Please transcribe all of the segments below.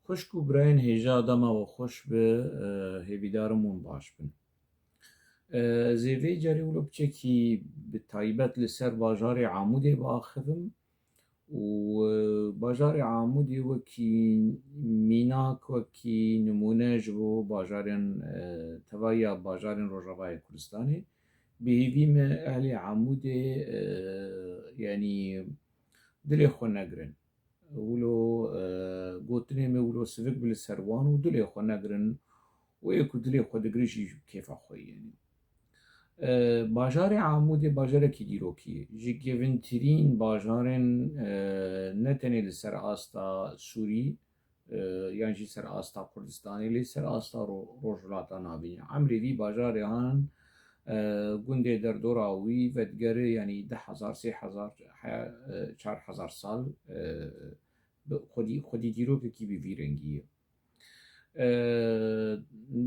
خوشک و براین هێژا دەمەوە خۆش بە هێویدارمون باش بن. زێڤەی جارێ وڵۆ بچێکی بتایبەت لەسەر باژارێ عامودێ باخبم و باژارێ عامودێ وەکی میناک وەکی نمونەش بۆ باژارێن تەڤایە باژارên Rojavayê Kurdistanê bêhêvî me ehlê Amûdê yanî dilê xwe negirin wilo gotinê me wilo sivik bi li ser wan û dilê xwe negirin wê ku dilê xwe digire jî kêfa xwe yenî. Bajarê Amûdê bajarekî dîrokî ye ji gevintirîn bajarên ne tenê li ser asta Sûrî yan jî ser asta Kurdistanê lê ser asta Rojhilata navê ye. Emrê vî bajarê hanin gundê derdora wî vedgere yanî 10,000 3,000 4,000 sal xwedî dîrokekî bi vî rengî ye.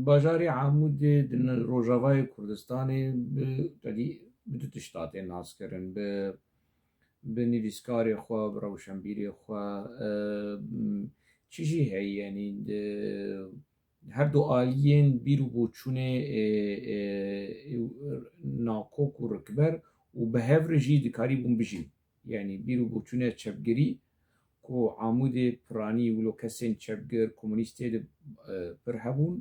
Bajarê Amûdê di Rojavayê Kurdistanê bi du tiştatê naskirin bi nivîskarê xwe bi rewşenbîrê xwe çi jî heye yanî her du aliyên bîr û boçûnê nakok û rikber û bi hev re jî dikarîbûn bijîn yanî bîr û boçûnê çepgirî ku Amûdê piranî wilo kesên çepgir komûnîstê de pir hebûn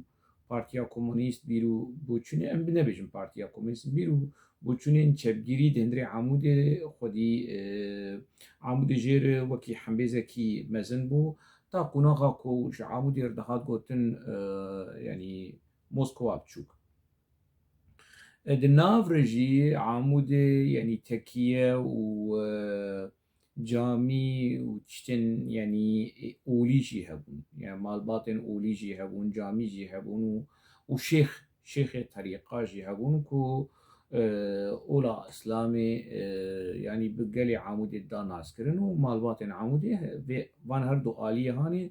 Partiya Komûnîst bîr û boçûnê em nebêjin Partiya Komûnîst bîr û boçûnên çepgirî di hundirê Amûdê xwedî Amûdê jê re wekî hembêzekî mezin bû ta qunaxa ku ji Amûdê re dihat gotin yanî Moskova biçûk. Di nav re jî Amûdê yanî tekiye û camî û tiştên yanî olî jî hebûn yani malbatên olî jî hebûn camî jî hebûn û şêxê terîqa jî hebûn ku ola Islamê yanî bi gelê Amûdê da naskirin û malbatên Amûdê van her du aliyê hanê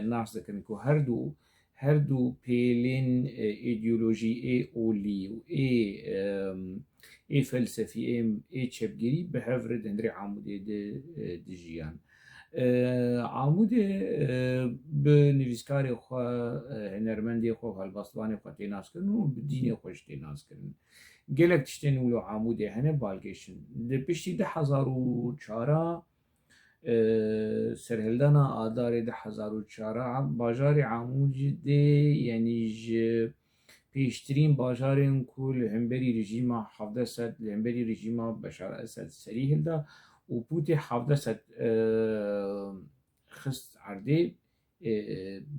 nas dikin ku her du pêlên îdeolojî ê olî û ê felsefî ê çepgirî bi hev re di hundirê Amûdê de dijiyan. Amûdê bi nivîskarê xwe hunermendê xwe helbestvanê xwe tê naskirin û bi dînê xwe jî tê naskirin. Gelek tiştên wilo Amûdê hene balgêşin. Di piştî 2004 serhildana adarê 2004 bajarê Amûdê yanî ji pêştirîn bajarên ku li hemberî rejîma Hevdesed li hemberî rejîma Beşar Esed serî hilda û pûtê Hevdesed xist erdê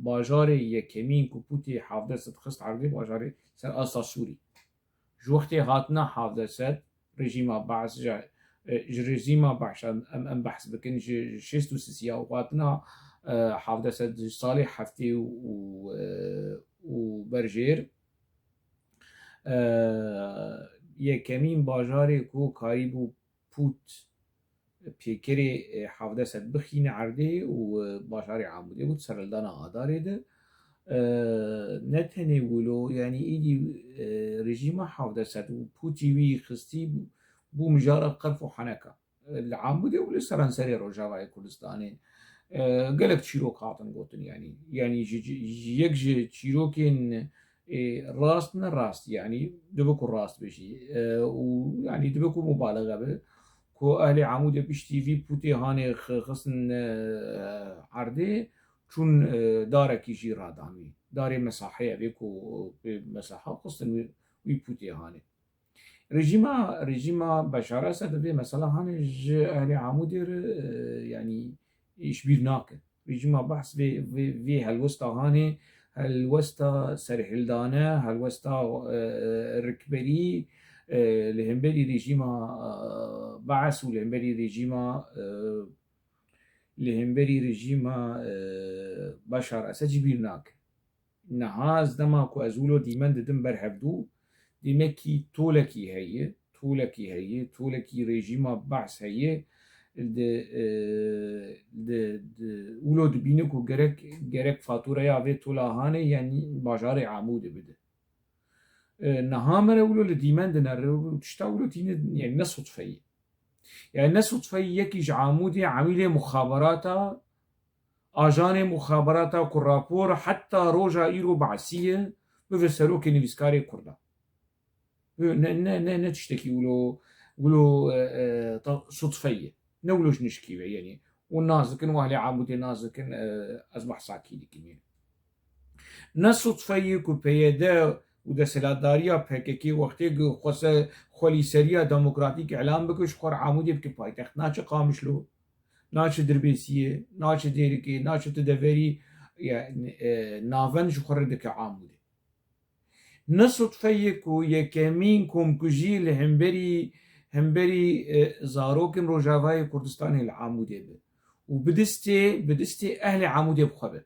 bajarê yekemîn ku pûtê Hevdesed xist erdê bajarê ser asta Sûrî. Ji wextê hatina Hevdesed rejîma Beş ji rejîma Beş em behs bikin ji şêst û sisiya û hatina Hevdesed ji salê heftê û berjêr yekemîn bajarê ku karîbû pût pêkerê Hevdesed bixîne erdê û bajarê Amûdê û serhildana adarê de ne tenê wilo yanî êdî rejîma Hevdesed û pûtî wî xistî bû mijara qerf û heneka li Amûdê û li seranserê Rojavayê Kurdistanê gelek çîrok hatin gotin yanî ji yek ji çîrokên rast ne rast yanî dibe ku rast bêjî û yanî dibe ku mubaleğe be ku ehlê Amûdê piştî vî pûtê hanê xistin erdê çûn darekî jî radanî darê mesaheye vê ku mesaha xistin wî pûtê hanê. Rejîma Beşar Esed vê mesela hanê ji ehlê Amûdê re yanî îşbîr nakin. Rejîma behs vê helwesta hanê helwesta serhildane helwesta rikberî li hemberî rejîma Beş û li hemberî rejîma Beşar Esed jî bîr nakin. Niha ez dema ku ez wilo dîmen didim ber hevdû demekî tolekî heye tolekî rejîma Beş heye wilo dibîne ku gerek fatûreya vê tola hanê yanî bajarê Amûdê bide. Niha me re wilo li dîmen dinere tişta wilo tîne yani ne sudfeyî. Yani ne sudfeyî yekî ji Amûdê emîlê muxaberata آجان مخابراتا کو راپور حتی روژا ایرو بعثیه به سروک نویسکاری کرده نه تشتكي ولو صدفيه نولوش نشكي يعني والنازكن واهلي عامودي نازكن ازمح ساكي لكن يعني نه صدفيه كو بيدا ودا سلاداريا PKK وقتی خواسه خولي سريا ديمقراطيك اعلام بكش خور عامودي بك پایتخت ناچ قامشلو ناچ دربيسيه ناچ ديركي ناچ تدفري يعني نافنج خور دك عامودي نصدفه کو یکمین کمکجی همبری زاروکن روجاوای کردستان العموده به و بدستی اهل عموده بخبه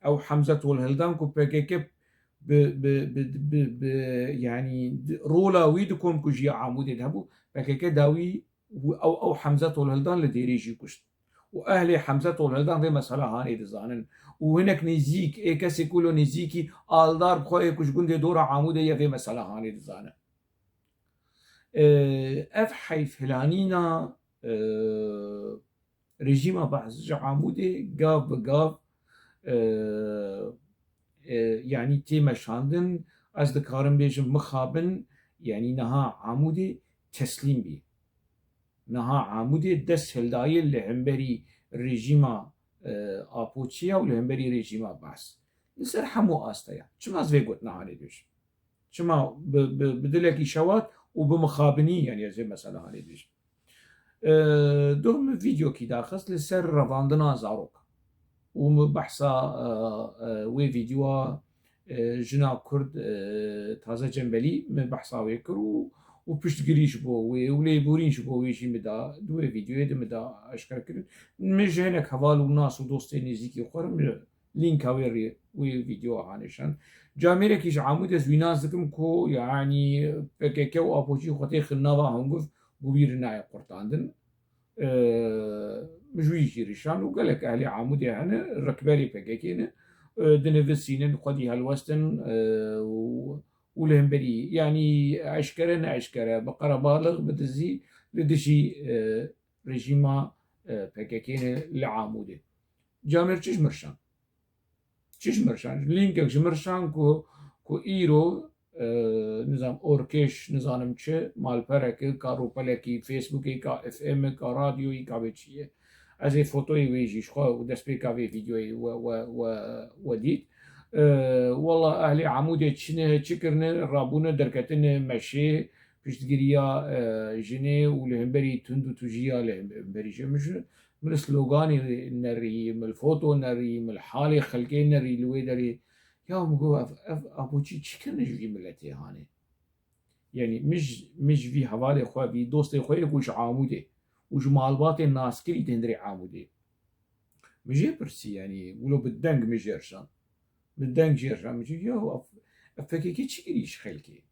او حمزة والهلدان کو PKK يعني رولا ويد كمكجي عموده دهبو PKK داوي او حمزة والهلدان لديريجي كشت واهل حمزة والهلدان في مسألة هاني دزانن وهناك نزيك اي كسي كله نزيكي آلدار بخواه كش قنده دورة عموده يا في مسألة هاني دزانن اف حيث هلانينا رجيمة بحث عموده قاف بقاف يعني تيما شاندن از دكارن بيجم مخابن يعني نها عموده تسليم بي نها عموده دس هلداي اللي همبري رجيمة آپوچيا و لهمبري ريجيما باس لسر حمو آستايا چما از وی قوتنا هاني دوش چما بدلكي شوات و بمخابني يعني زي مثلا هاني دوش دوم فيديو كي داخس لسر رواندنا زاروك و بحثا وي فيديو جنا كرد تازه جنبلي من بحثا ويكر و پشتگیریش بو و لیبورینش بو ویشی مدا دو ویدیوی ده مدا اشکر کرد مش هناك حوال و ناس و دوستی نزیکی خورم لینک هاوی ویدیو هانشان جامعه کیش عمود از ویناز دکم کو يعني PKK و آپوچی خطی خلناوا هنگوف گویر نای قرطاندن مجويجي ريشان وقالك اهلي عمودي هنا ركبالي PKK دنفسينن قدي هالوستن ولهم بري يعني عشكرة بقرة بالغ بدزي لدشي رجيما PKK لعامودي جامر چش مرشان لينكك مرشان كو ايرو نظام اوركش نظام چه مالپرك كارو پلكي فيسبوك كا FM كا راديو كا بچيه از فوتوي ويجيش خو ودس بي كا فيديو وديت والله اهلي عمودي تشكرنا رابونا دركتنا مشي پشتگیریا جنه و لهمبری تندو توجيا لهمبری مش من السلوغاني نري من الفوتو نري من الحالي خلقي نري لوي دري يا مقو ابوچي چكن نجي ملتي هاني يعني مش في حوالي خو في دوستي خوي كوش عامودي وش مالبات الناس كلي تندري عامودي مجي برسي يعني ولو بالدنق مجيرشان بالدنق جيرشان مجي يا افكي چكريش خلقي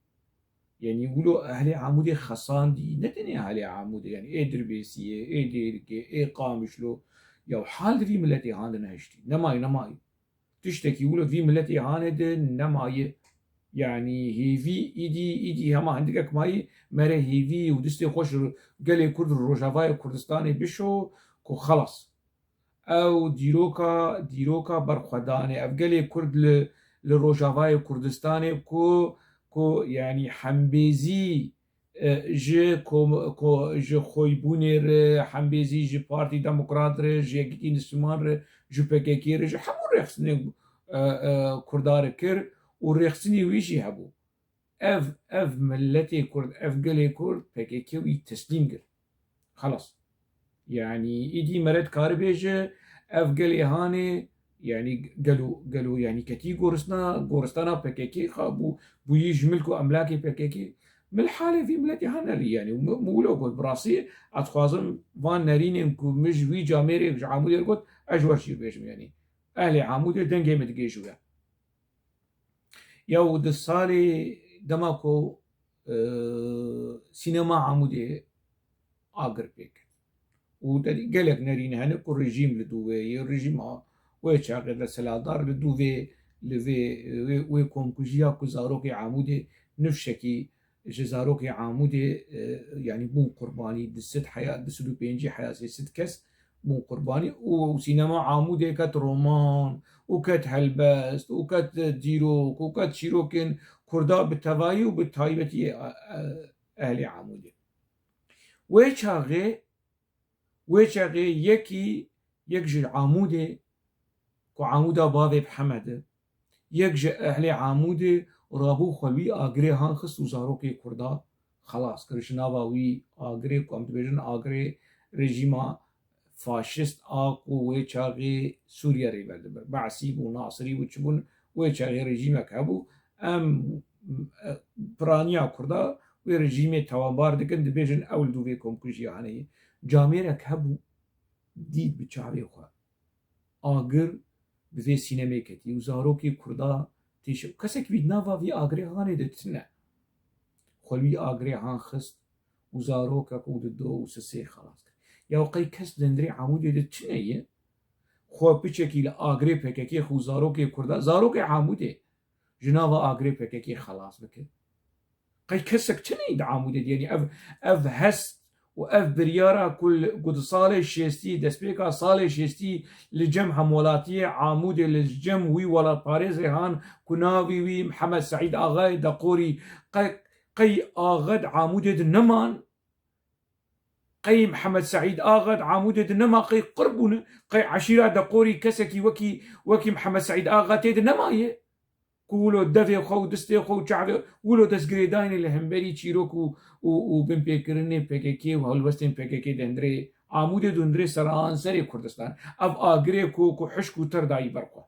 يعني يقولوا أهل عمودي خصان دي نتني أهل عمودي يعني إيه دربيسية إيه ديركي إيه قامشلو يو حال في ملتي هاندنا هشتي نماي تشتكي يقولوا في ملتي هاند نماي يعني هيفي إيدي هما عندك ماي مرة هيفي ودستي خوش قالي كرد الروجافاي كردستاني بشو كو خلص أو ديروكا برخداني أبقالي كرد للروجافاي كردستاني كو يعني حمبيزي جي خويبونير حمبيزي جي بارتي ديمقراط جي كيتين سمان جي PKK جي حمو ريخسني كردار كر وريخسني ويجي هبو اف ملتي كرد اف قلي كرد PKK وي تسليم كر خلاص يعني ايدي مرد كاربيجه اف قلي هاني يعني قالوا يعني كتي غورستانا PKK خابو بو يجملكو املاكي PKK من الحاله في ملتي هانري يعني مولو قلت براسي اتخوازم وان نارين كو مش وي جاميري عمودي قلت اجور شي بيجم يعني اهلي عمودي دنجي متجيشو يا ود الصالي دماكو سينما عمودي اقر بيك ودي قالك نارين هنكو الرجيم لدوي الرجيم ويشاغل السلادار لدوي لوي ويكون كجيا كزاروكي عمودي نفشكي جزاروكي عمودي يعني بون قرباني دست حياة دسلو بينجي حياة ست كس بون قرباني وسينما عامودي كت رومان وكت هلبست وكت ديروك وكت شيروكين كردا بالتواي وبالتايبتي أهلي عامودي ويشاغي يكي يكجي عامودي كو عامودا بابي بحمد يكجي أهلي عامودي رابو خلوي آگري هان خست وزاروكي كردا خلاص كرشناوا وي آگري كو بيجن آگري رجيما فاشست آقو ويشاغي سوريا ريبرد بعسيب وناصري وچبون ويشاغي رجيمك هبو ام برانيا كردا ورجيمي توابار دكن دبيجن اول دوبي كومكوجي يعني جاميرك هبو ديد بچاوي خو آگر بذي سينما كتي وزاروكي كردا تيش كسك بيد نافا في آگري هاني دتنا خلوي آگري هان خست وزاروكا كود دو وسسي خلاص يا وقي كس دندري عمودي دتنيه خو بچكي لاگري پككي خو زاروكي كردا زاروكي عمودي جناوا آگري پككي خلاص بك قي كسك تني عمودي يعني اف هست واف بريارا كل قد صالح شيستي دسبيكا صالح شيستي لجم همولاتي عمودي للجم وي ولا باريس هان كناوي وي محمد سعيد اغاي دقوري قي آغد عمودي نمان قي محمد سعيد آغد عمودة نما قي قربون قي عشيرة دقوري كسكي وكي محمد سعيد آغد تيد نمايه كولو دفي خو دستي خو شعبي ولو دسجريداين اللي همبري تشيروك وبن بيكرني بيكيكي وهالوستين بيكيكي دندري عمودة دندري سران سري كردستان أب آغري كو حشكو ترداي برقو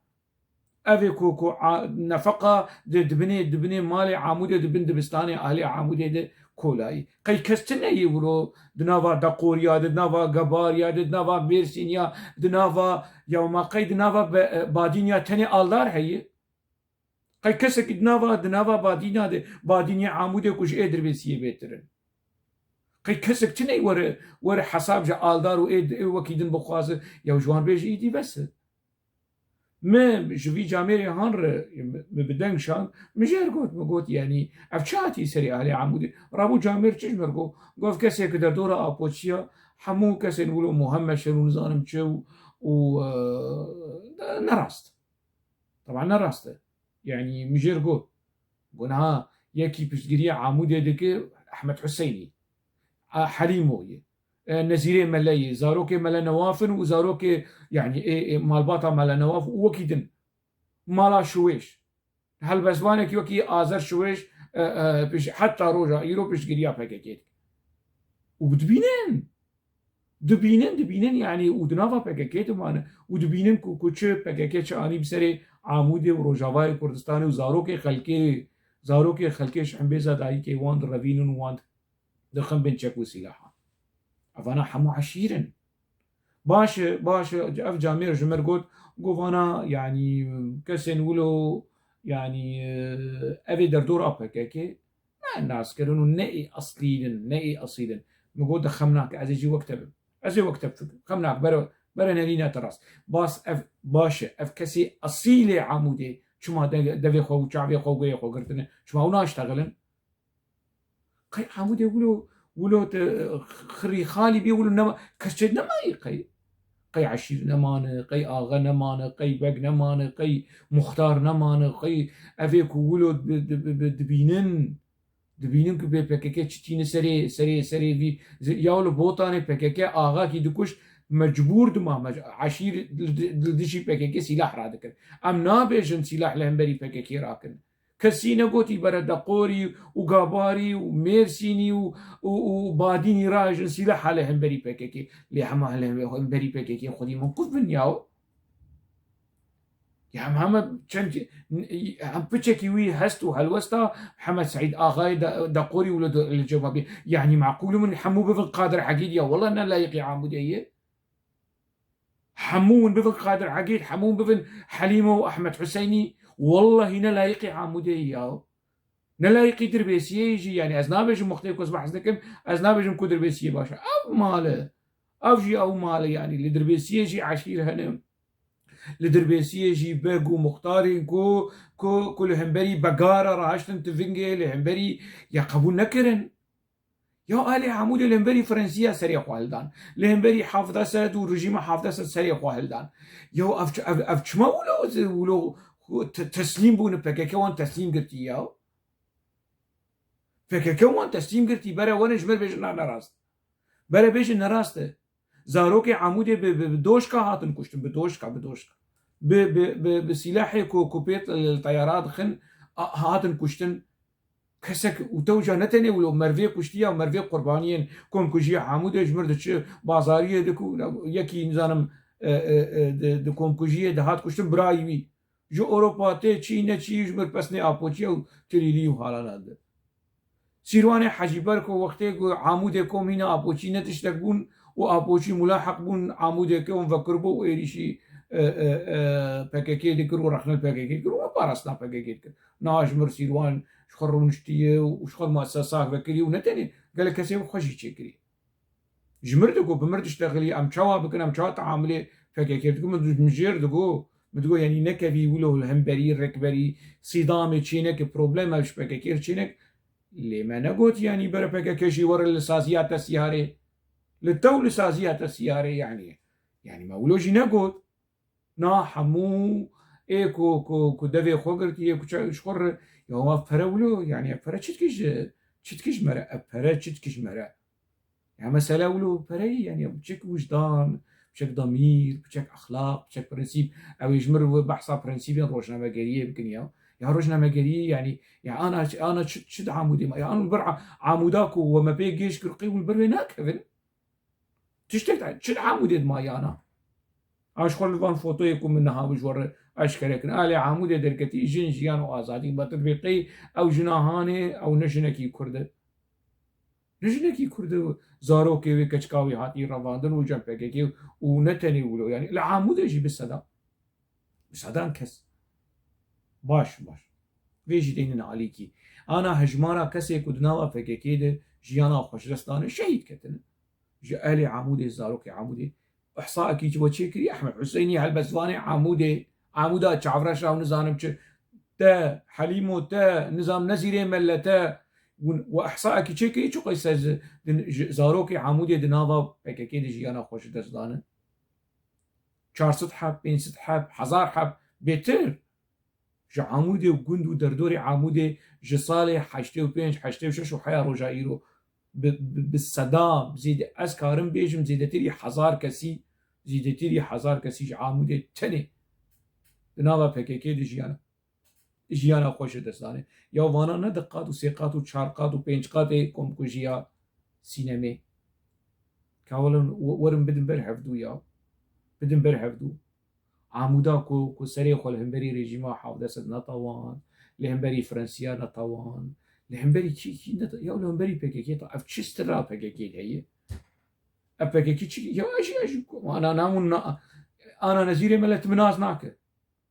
أبي كو نفقة دبني مالي عمودة دبن دبستاني أهلي عمودة کولائی قی کستنه یورو دناوا دقوریا دناوا گباریا دناوا میرسینیا دناوا یوما قی دناوا بادینیا تنه آلدار هیه قی کسک دناوا بادینیا عموده کش ادر بسیه بهترن قی کسک تنه ور حساب جا آلدار و وکیدن بخوازه یا جوان بیج ایدی بس ما جوی جامعه هنر مبدن شان مجر قلت يعني افشاتي سري على عمودي رابو جامعه تشمر قف كسي كدر دورا ابوتشيا حمو كسي نقولوا مهمة شرون زانم تشو و نراست طبعا نراست يعني مجر قلنا يكي بشجريا عمودي دك احمد حسيني حليموي نزيري ملاي زاروكي ملا نوافن وزاروكي يعني مالباطا ملا نواف وكيدن مالا شويش هل بزوانك وكي آزر شويش بش حتى روجا يرو بش قريا بكاكيت دبينن يعني ودنافا بكاكيت معنا ودبينن كوكوتش بكاكيت اني بسري عمودي وروجاواي كردستاني وزاروكي خلكي شحنبيزا داي كي واند رافينون واند دخن بنشك وسلاحا افانا حمو عشيرن باش اف جامير جمر قوانا يعني كسن ولو يعني افي دردور ابكاكي الناس كانوا نئي اصيلا مقول دخمناك ازي وقت خمناك برا نرينا تراس باس اف باش اف كسي اصيله عمودي شما دفي خو شعبي خو قي خو قرتنا شما ونا اشتغلن قي عمودي ولو خري خالي بيقولوا نما كشد نما قي عشير نمانه قي آغا نمانه قي بق نمانه قي مختار نمانه قي افيكو ولو دبينن كو بككه چتين سري في ياولو بوتانه بككه آغا كي دكوش مجبور دما عشير دشي بككه سلاح را دكر ام نابيجن سلاح لهمبري بككه راكن كسينا قوتي برا دقوري وقاباري وميرسيني وباديني راجن سلاح على همبري بككي لحما همبري بككي خدي من كيف من ياو يا محمد چند هم بچكي وي هستو هلوستا محمد سعيد آغاي دقوري ولد الجوابي يعني معقول من حمو بفن قادر عقيد يا والله انا لا يقي عموديه حمون بفن قادر عقيد حمون بفن حليمه واحمد حسيني والله هنا لايقي عمودي ياو نلايقي دربيسيه يجي يعني ازنابج مختلف كوز بحث لكم ازنابج كو دربيسيه باشا او ماله او ماله يعني لدربيسيه يجي عشير هنم لدربيسيه يجي بقو مختارين كو لهمبري بقاره راشتن تفنجي لهمبري يا قبول نكرن يا آلي عمود لهمبري فرنسية سريع خواهلدان لهمبري حافظ أسد ورجيم حافظ أسد سريع خواهلدان يو أف ما ولو تسليم بون بككوان تسليم قرتي ياو بككوان تسليم قرتي برا وانا جمر بيجن نراست برا بيجن نراسته زاروكي عمودي بدوشكا هاتن كشتن بدوشكا بسلاح كوبيت الطيارات خن هاتن كشتن كسك وتوجه نتني ولو مرفي كشتيا ومرفي قربانيين كون كجي عمود جمر دش بازاريه دكو يكي نزانم دكون كجيه دهات كشتن برايوي جو اوروبا تي چينه چي جمر پسني اپوچي او تريلي حالانه سيروان حجيبر كو وقتي عمود كومينا اپوچي نتشتكون وابوچي ملاحق بون عمود كون فكربو ايريشي PKK دكرو رخنا الPKK كرو بارسنا PKK ناج مر سيروان شخرون شتيه وشخر مؤسسات فكري ونتني قال كسي وخشي تشكري جمردكو بمرد اشتغلي ام تشوا بكن ام تشوا تعاملي PKK تكون مجير دكو بتقول يعني نكبي ولو الهمبري ركبري صدام تشينك بروبلم مش PKK تشينك لما نقول يعني برا PKK شي ور الاساسيات السياري للتو الاساسيات السياري يعني ما ولوجي نقول نا حمو ايه كو دفي خوغرتي كو شخور يوم فرولو يعني فرا تشتكيش مرا فرا تشتكيش مرا يعني مسألة ولو فري يعني بشك وجدان بشك ضمير بشك اخلاق بشك برنسيب او يجمر بحثا برنسيب روشنامة قريه يمكن يا روشنامة قريه يعني انا شد عمودي يعني انا برع عموداكو وما بيجيش كرقي والبروي ناكفن تشتكت شد عمودي ما انا اشخل فان فوتو يكون منها بجور اشكرك آلي عمود دركتي جن جيان وآزادي بطبيقي او جناهاني او نجنكي كرد زاروكي وكشكاوي هاتي رواندن وجنبكي ونتني ولو يعني العمود يجي بالصدا كس باش فيجي ديننا عليكي انا هجمارا كسي كدناوا فكيكي جيانا خوشرستان شهيد كتن آلي عمود زاروكي عمودي احصاء كي وشكري احمد حسيني هالبزواني عمودا تشعفرش او نظام تا حليمو تا نظام نزيري ملتا واحصاء كي شكري شو قيس زاروكي عمودي دناضا بككي دي جيانا خوش دزدانه 400 حب 500 حب 1000 حب بيتر جو عمودي وجندو دردوري عمودي جصالي حشتي وبينج حشتي وشش وحيا رجائيرو بالصدام زيد أسكارم بيجم زيدتري 1000 كسي عمود تني بنابا PKK دي جيانا خوش دستانه يا وانا ندقات وسيقات وشارقات وبينجقات كوم كوجيا سينمي كاولن ورم بدن برحفدو عمودا كو سري خو الهمبري ريجيما حافظ سد نطوان لهمبري فرنسيا نطوان لهمبري تشي يا لهمبري PKK اف تشسترا PKK هي PKK تشي يا اجي انا نزيري ملت مناز ناك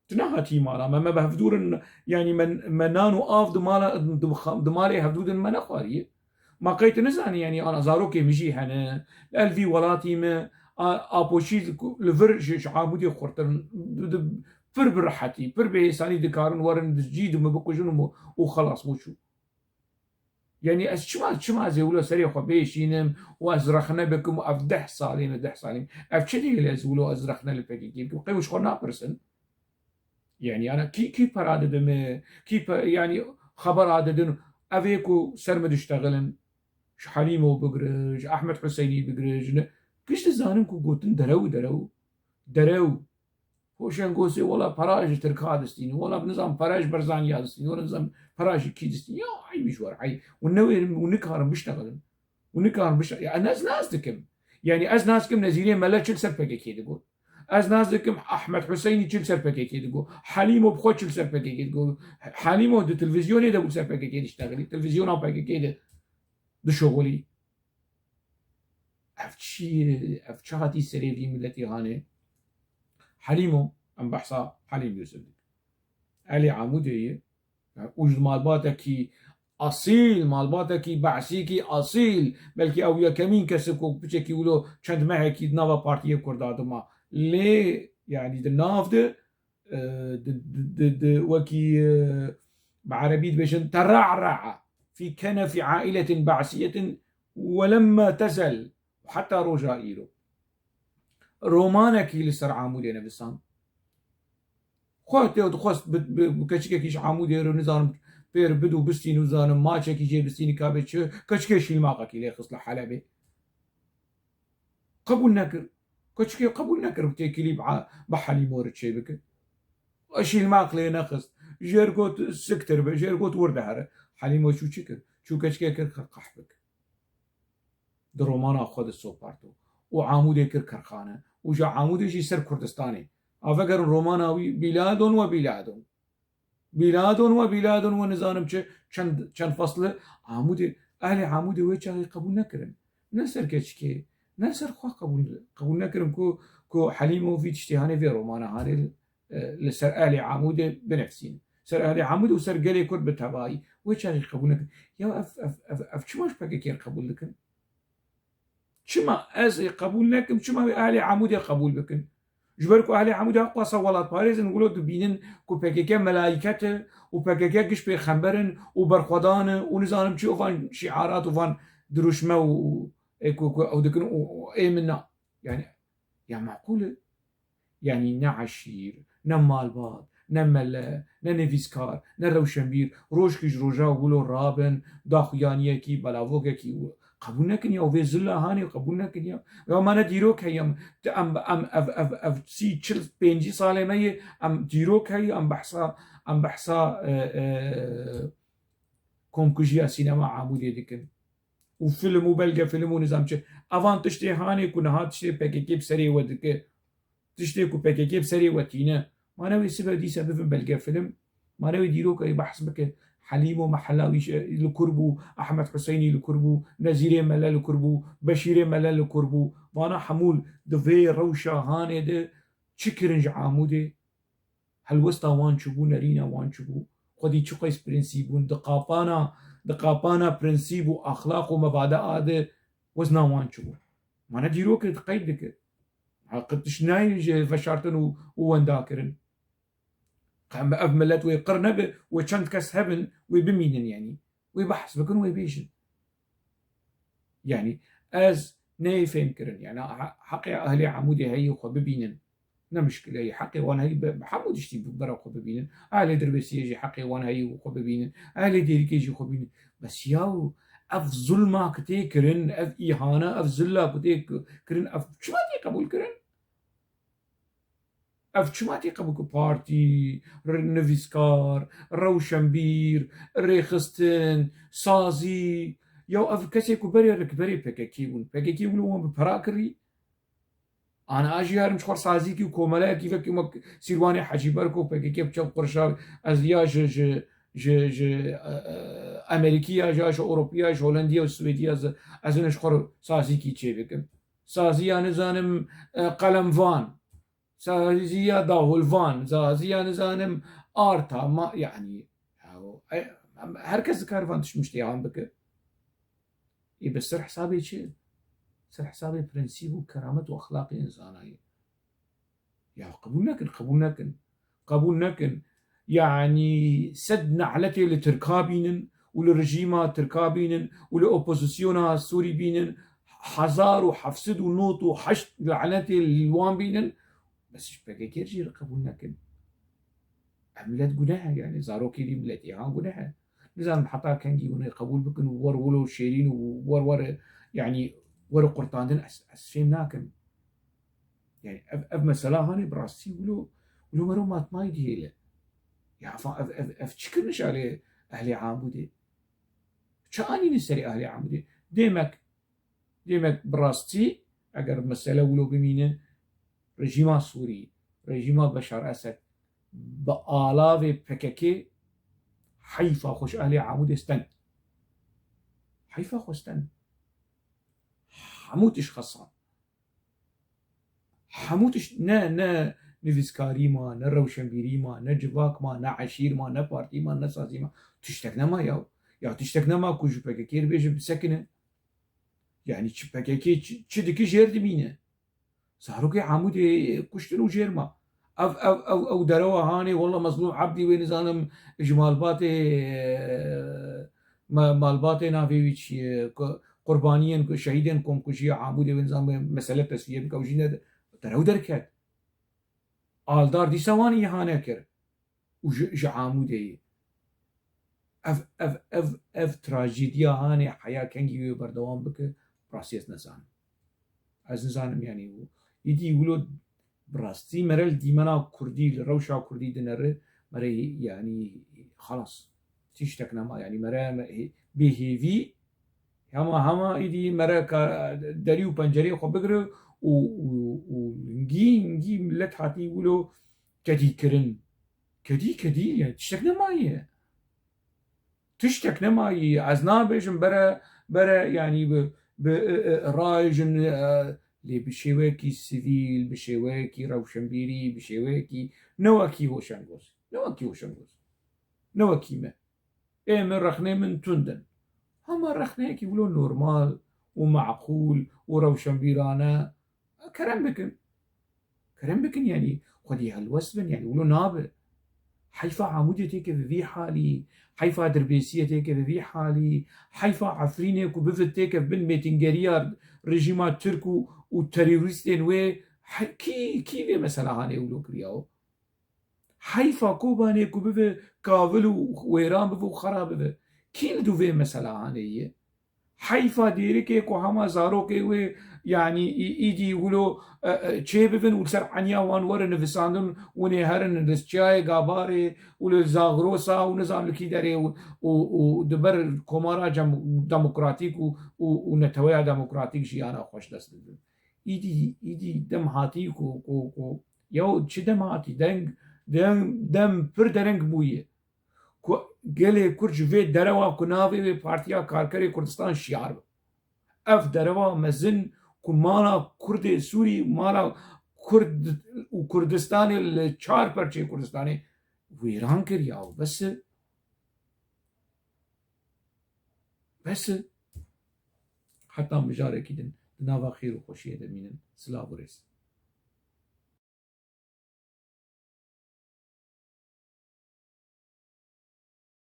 تنهاتي مالا ما بهفدور يعني من نانو اف دمالي هفدود من اخواري ما قيت نزاني يعني انا زاروكي مجي هنا الفي ولاتي ما ابوشي لفرج عامودي خرطن فر برحتي فر بيساني دكارن ورن جيد ما بكوجن وخلاص مو شو يعني شما زي ولا سريع خبيشينم وازرخنا بكم افدح صالين افشدي لازولو ازرخنا لبكي قيوش خلنا برسن يعني انا كي براددم يعني خبر عددن افيكو سرمد اشتغلن حليمو بقرج احمد حسيني بقرج كيش تزانم كو قوتن درو هوشن قوسي ولا براج تركادستيني ولا بنظام براج برزان يازستيني ولا نظام براج كيدستيني يا عي مشوار عي ونكارم بيشتغلن يعني ناس دكم يعني از ناس كم نزيرين ملا تشل سربكي كيدقول از ناس دكم احمد حسيني تشل سربكي كيدقول حليمو بخو تشل سربكي كيدقول حليمو دو تلفزيوني دو سربكي كيد يشتغلي تلفزيون او باكي كيد دو شغلي افتشي هاتي سريفي ملتي هاني حليمو ام بحصا حليم يوسف علي عمودي وجد مالباتكي اصيل مالباتكي بعسيكي اصيل بلكي او يا كمين كسكو بشكي ولو چند معكي نافا بارتيه كردادما لي يعني دناف د وكي بعربيت بيشن ترعرع في كنف عائلة بعثية ولما تزل وحتى روجا إيلو رومانكي لسر عامودي نفسان خواتي خواست بكشكيش عامودي رو نزانم بير بدو بستين وزانم ما شكي جي بستيني كابتش كشكيش الماقكي لي خصل حلبة قبول نكر كشكي قبول نكر بتيكلي بحلي مورد شي بك اشي الماق لي نقص جيركوت سكتر جيركوت ورد هره حليمو شو شكر شو كشكي كر قحبك درومانا خود السوبارتو وعامودي كر كرخانه وجا عامودي شي سر كردستاني افكر روماناوي بلادون وبلادون بلادون وبلادون ونزانم چند فصل عامودي اهل عامودي ويجا قبول نكرن نسر كشكي نسر خوا قبول نكرن كو حليمو في تشتهاني في رومانا هاني لسر اهل عامودي بنفسين سر اهل عامودي وسر قلي كرد بتباي ويجا قبول نكرن يا اف شماش بقى كير قبول لكن شما از قبول نكم شما اهل عامودي قبول بكن جبركو اهل عمود اقوى صوالات باريز نقولوا دبينن كو بكيكا ملائكته وبكيكا قش بيخمبرن وبرخدان ونزانم شي وفان شعارات وفان دروشمه او دكن ايمنا يعني معقوله يعني نعشير نمالبات نملا ننفيسكار نروشنبير روشكش روجا وقولوا رابن داخيانيكي بلاوغكي قبول نکن یا وی زلا هانی قبول نکن یا ما ندیروک هیم اف سی چل پنجی ساله می دیروک هی بحثا کمکوژیا سینما عمودی دکن و فیلم و بلگه فیلم و نظام چه اوان تشتی هانی کنه ها تشتی پکیکی بسری و دکه تشتی کو پکیکی بسری و تینه ما نوی سبب دی سبب بلگه فیلم ما نوی دیروک هی بحث بکه حليمو محلاوي لكربو احمد حسيني لكربو نزيري ملا لكربو بشيري ملا لكربو وانا حمول دفي روشا هاني ده چكرنج عامودي هل وسطا وان شبو نرينا وان شبو خدي چقيس برنسيبون دقاپانا برنسيب و اخلاق و مبادئ ده وزنا وان شبو مانا ديرو كده قيد دك قدش ناي فشارتن وونداكرن قام أب ملت ويقرنب وشنت كس هبن ويبمينن يعني ويبحث بكون ويبيشن يعني از نايفين كرن يعني حقي أهلي عمودي هي وخببينن نا مشكلة هي حقي وانا هي بحمود اشتي برا وخببينن أهلي دربسي يجي حقي وانا هي وخببينن أهلي ديريك يجي وخببينن بس ياو أف ظلمة كتي كرن أف إهانة أف زلة كتي كرن أف شو ما دي قبول كرن اف شماتي قبوكو بارتي نفيسكار روشنبير ريخستن سازي يو اف كسيكو بري ركبري بكاكيبون وان ببراكري انا اجي هارم شخور سازيكي وكوملا كيفك سيرواني حجي بركو بكاكيب تشوف قرشار ازيا ج امريكيه جاش اوروبيه ج هولنديه والسويديه ازن شخور سازيكي تشيبك سازيا نزانم قلم فان زازيا داولفان زازيا نزانم آرتا ما يعني هركز كارفان مش عم بك بس سر حسابي شيء سر حسابي برنسيب وكرامة وأخلاقي إنسانية يا قبول نكن يعني سد نعلتي لتركابين ولرجيمات تركابين ولأوبوزيسيونا سوري بينن حزار وحفسد ونوط وحشد لعنتي الوان بينن بس بكير جي قبول نكن عملت جناها يعني زاروكي دي ملت إيهان جناها نزال حتى كان جيبون قبول بكن ولو شيرين يعني ور قرطاندن أسفين ناكن يعني أف مسألة هاني براسي ولو مرو ماي ديله يا أف تشكرنش عليه أهلي عامودي شاني نسري أهلي عامودي ديمك براستي أجر مسألة ولو بمينه رژیم سوری رژیم بشار اسد بآلاف پککی حیفا خوش اهل عمود استن حیفا خوستن حموتش خصان حموتش نه نفسكاري ما نه روشنبيري ما نه جواك ما نه عشير ما نه بارتي ما نه سازي ما تشتكنا ما يا تشتكنا ما كوجو بككير بيجي بسكنه يعني بككي تشدكي جير دمينه صاروكي عمودي كشتنو جيرما او دروا هاني والله مظلوم عبدي وين زانم اجمال باتي مال باتي نافيويتش قربانيين شهيدين كوم كشي عامودي ونظام مسألة تسوية بكوجينا ترى دركات آلدار دي سواني هانا كر وج عامودي اف تراجيديا هاني حياة كنجي بردوام بك براسيس نزان از نزانم يعني يدي ولود براستي مرل ديمنا كردي روشا كردي دنره مري يعني خلاص تشتكنا ما يعني مرا بيهيفي هما يدي مرا دريو بنجري خو بقرا و نجي ملت حاتي يقولوا كدي كرن كدي يعني تشتكنا ما هي تشتكنا ما هي از نابجم برا يعني رايجن لي بشويكي سيفيل بشويكي روشنبيري بشويكي نوكي وشنغوز نوكي ما من رخنه من تندن هما رخنه كي يقولون نورمال ومعقول وروشنبيرانا كرم بكن يعني خدي هالوسبن يعني يقولون نابه حيفا عمودي تيك في حالي حيفا دربيسية تيك في حالي حيفا عفريني كو بفت تيك بن ميتنجريار رجيمات تركو وتريوريستين وي كي مثلا هاني ولو كرياو حيفا كوباني كو بفت كافلو ويران بفو خراب بفت كي ندو في مثلا هاني حيفا ديريكي كو هما زاروكي وي يعني يجي يقولوا تشيبفن وسر عنيا وان ور نفساندن ونهرن رسچاي غاباري ولزاغروسا ونظام لكي داري ودبر كومارا ديمقراطيك ونتويا ديمقراطيك جيانا خوش دست يدي دم هاتي كو يو تش دم هاتي دم پر درنگ بويه گله کرج وی دروا کناوی وی پارتیا کارکری کردستان شیار اف دروا مزن کو مالا کرد سوری مالا کرد و کردستانی الچار پرچه کردستانی ویران کریاو بس حتی مجاره کدن ناوا خیر و خوشیه دمینن سلاو ریس